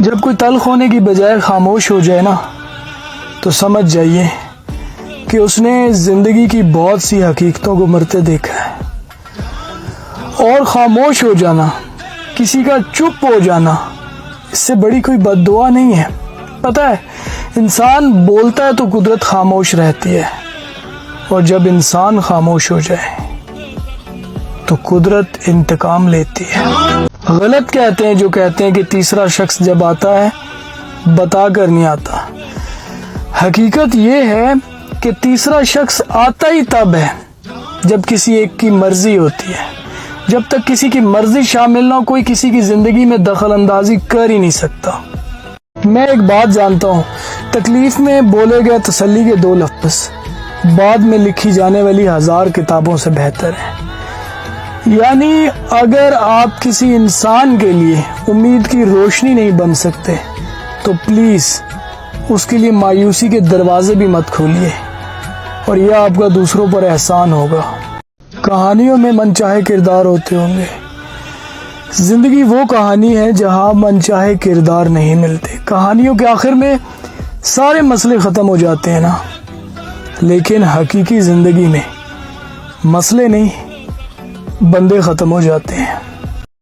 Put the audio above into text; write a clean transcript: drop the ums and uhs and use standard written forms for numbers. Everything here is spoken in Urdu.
جب کوئی تلخ ہونے کی بجائے خاموش ہو جائے نا تو سمجھ جائیے کہ اس نے زندگی کی بہت سی حقیقتوں کو مرتے دیکھا ہے۔ اور خاموش ہو جانا، کسی کا چپ ہو جانا، اس سے بڑی کوئی بد دعا نہیں ہے۔ پتہ ہے انسان بولتا ہے تو قدرت خاموش رہتی ہے، اور جب انسان خاموش ہو جائے تو قدرت انتقام لیتی ہے۔ غلط کہتے ہیں جو کہتے ہیں کہ تیسرا شخص جب آتا ہے بتا کر نہیں آتا۔ حقیقت یہ ہے کہ تیسرا شخص آتا ہی تب ہے جب کسی ایک کی مرضی ہوتی ہے۔ جب تک کسی کی مرضی شامل نہ ہو کوئی کسی کی زندگی میں دخل اندازی کر ہی نہیں سکتا۔ میں ایک بات جانتا ہوں، تکلیف میں بولے گئے تسلی کے 2 لفظ بعد میں لکھی جانے والی 1000 کتابوں سے بہتر ہے۔ یعنی اگر آپ کسی انسان کے لیے امید کی روشنی نہیں بن سکتے تو پلیز اس کے لیے مایوسی کے دروازے بھی مت کھولیے، اور یہ آپ کا دوسروں پر احسان ہوگا۔ کہانیوں میں من چاہے کردار ہوتے ہوں گے، زندگی وہ کہانی ہے جہاں من چاہے کردار نہیں ملتے۔ کہانیوں کے آخر میں سارے مسئلے ختم ہو جاتے ہیں نا، لیکن حقیقی زندگی میں مسئلے نہیں، بندے ختم ہو جاتے ہیں۔